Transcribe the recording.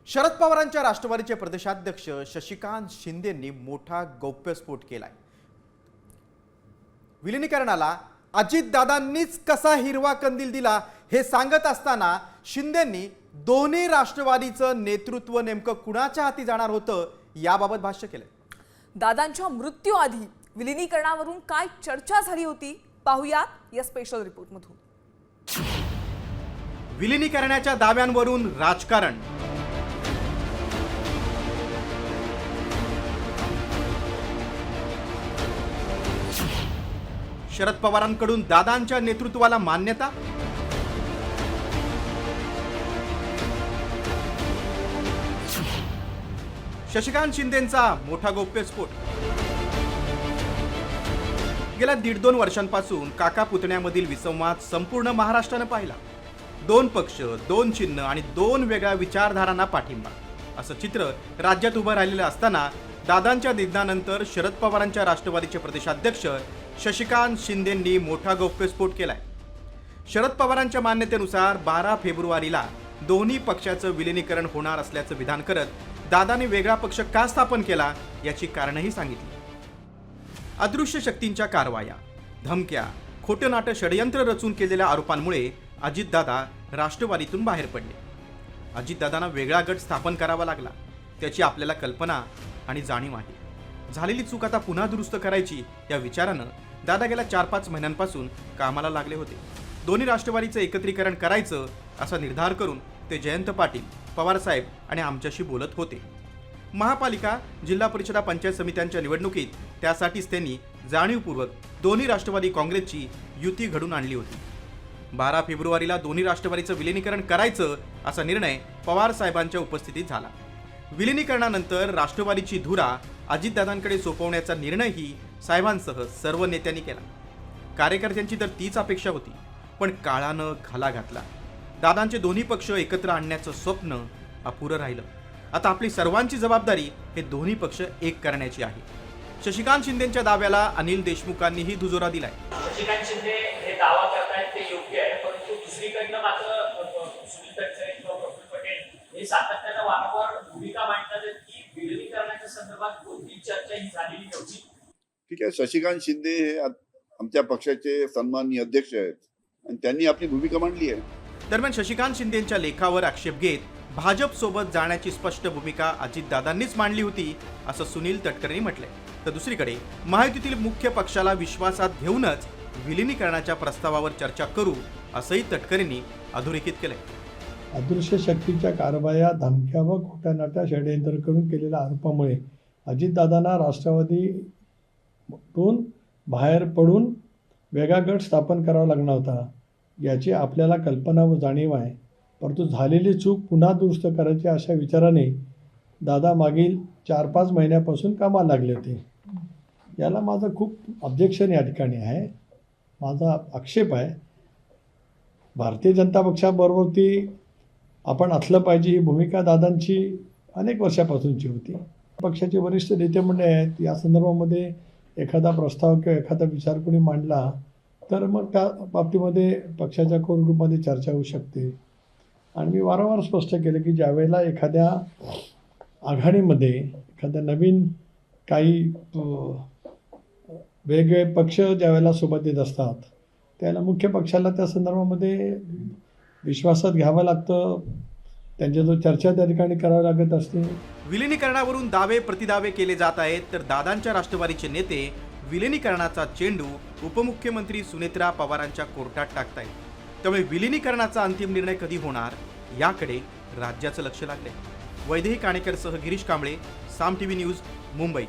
शरद पवारांच्या राष्ट्रवादीचे प्रदेशाध्यक्ष शशिकांत शिंदेंनी मोठा गौप्यस्फोट केलाय। विलीनीकरणाला अजितदादांनीच कसा हिरवा कंदील दिला हे सांगत असताना शिंदेंनी दोन्ही राष्ट्रवादीचं नेतृत्व नेमकं कुणाच्या हाती जाणार होतं याबाबत भाष्य केलं। दादांच्या मृत्यूआधी विलीनीकरणावरून काय चर्चा झाली होती पाहूया या स्पेशल रिपोर्टमधून। विलीनीकरणाच्या दाव्यांवरून राजकारण, शरद पवारांकडून दादांच्या नेतृत्वाला मान्यता, शशिकांत शिंदेंचा मोठा गौप्यस्फोट। गेल्या 1.5-2 वर्षांपासून काका पुतण्यामधील विसंवाद संपूर्ण महाराष्ट्राने पाहिला। 2 पक्ष, 2 चिन्ह आणि 2 वेगळ्या विचारधारांना पाठिंबा असं चित्र राज्यात उभं राहिलेलं असताना दादांच्या निधनानंतर शरद पवारांच्या राष्ट्रवादीचे प्रदेशाध्यक्ष शशिकांत शिंदेंनी मोठा गौप्यस्फोट केलाय। शरद पवारांच्या मान्यतेनुसार 12 फेब्रुवारीला दोन्ही पक्षाचं विलीनीकरण होणार असल्याचं विधान करत दादांनी वेगळा पक्ष का स्थापन केला याची कारणंही सांगितली। अदृश्य शक्तींच्या कारवाया, धमक्या, खोटं नाटं षडयंत्र रचून केलेल्या आरोपांमुळे अजितदादा राष्ट्रवादीतून बाहेर पडले। अजितदादांना वेगळा गट स्थापन करावा लागला, त्याची आपल्याला कल्पना आणि जाणीव आहे। झालेली चूक आता पुन्हा दुरुस्त करायची या विचारानं दादा गेल्या 4-5 महिन्यांपासून कामाला लागले होते। दोन्ही राष्ट्रवादीचं एकत्रीकरण करायचं असा निर्धार करून ते जयंत पाटील, पवारसाहेब आणि आमच्याशी बोलत होते। महापालिका, जिल्हा परिषदा, पंचायत समित्यांच्या निवडणुकीत त्यासाठीच त्यांनी जाणीवपूर्वक दोन्ही राष्ट्रवादी काँग्रेसची युती घडून आणली होती। 12 फेब्रुवारीला दोन्ही राष्ट्रवादीचं विलीनीकरण करायचं असा निर्णय पवार साहेबांच्या उपस्थितीत झाला। विलीनीकरणानंतर राष्ट्रवादीची धुरा अजितदादांकडे सोपवण्याचा निर्णयही साहेबांसह सर्व नेत्यांनी केला। कार्यकर्त्यांची तर तीच अपेक्षा होती, पण काळानं घाला घातला। दादांचे दोन्ही पक्ष एकत्र आणण्याचं स्वप्न अपुरं राहिलं। आता आपली सर्वांची जबाबदारी हे दोन्ही पक्ष एक करण्याची आहे। शशिकांत शिंदेंच्या दाव्याला अनिल देशमुखांनीही दुजोरा दिलाय। शशिकांत शिंदे हे दावा करतायत ते योग्य आहे, परंतु दुसरीकडनं मात्र सुनील तटकरे किंवा प्रफुल्ल पटेल हे सातत्यानं वारंवार भूमिका मांडतात की विलीनीकरणाच्या संदर्भात कोणतीच चर्चा ही झालेली नव्हती। ठीक आहे, शशिकांत शिंदे हे आमच्या पक्षाचे सन्माननीय अध्यक्ष आहेत आणि त्यांनी आपली भूमिका मांडली आहे। दरम्यान शशिकांत शिंदेंच्या लेखावर आक्षेप घेत भाजप सोबत जाण्याची स्पष्ट भूमिका अजितदादांनीच मांडली होती असं सुनील तटकरेंनी म्हटलंय। तर दुसरीकडे महायुतीतील मुख्य पक्षाला विश्वासात घेऊनच विलीनीकरणाच्या प्रस्तावावर चर्चा करू असंही तटकरेंनी अधोरेखित केलंय। अदृश्य शक्तीच्या कारवाया, धमक्या व खोट्यानाट्या षडयंत्र करून केलेल्या आरोपामुळे अजितदादांना राष्ट्रवादीतून बाहेर पडून वेगळा गट स्थापन करावा लागणार होता याची आपल्याला कल्पना व जाणीव आहे। परंतु झालेली चूक पुन्हा दुरुस्त करायची अशा विचाराने दादा मागील 4-5 महिन्यापासून कामाला लागले होते। याला माझं खूप ऑब्जेक्शन या ठिकाणी आहे, माझा आक्षेप आहे। भारतीय जनता पक्षाबरोबर आपण असलं पाहिजे ही भूमिका दादांची अनेक वर्षापासूनची होती। पक्षाचे वरिष्ठ नेते मंडळी आहेत, या संदर्भामध्ये एखादा प्रस्ताव किंवा एखादा विचार कोणी मांडला तर मग त्या बाबतीमध्ये पक्षाच्या कोर ग्रुपमध्ये चर्चा होऊ शकते। आणि मी वारंवार स्पष्ट केलं की ज्यावेळेला एखाद्या आघाडीमध्ये एखाद्या नवीन काही वेगळे पक्ष ज्यावेळेला सोबत येत असतात त्याला मुख्य पक्षाला त्या संदर्भामध्ये विश्वासात घ्यावं लागतं, त्यांच्या जो चर्चा त्या ठिकाणी करावी लागत असते। विलीनीकरणावरून दावे प्रतिदावे केले जात आहेत, तर दादांच्या राष्ट्रवादीचे नेते विलीनीकरणाचा चेंडू उपमुख्यमंत्री सुनेत्रा पवारांच्या कोर्टात टाकतायत। त्यामुळे विलीनीकरणाचा अंतिम निर्णय कधी होणार याकडे राज्याचं लक्ष लागलंय। वैदेही काणेकरसह गिरीश कांबळे, साम टीव्ही न्यूज, मुंबई।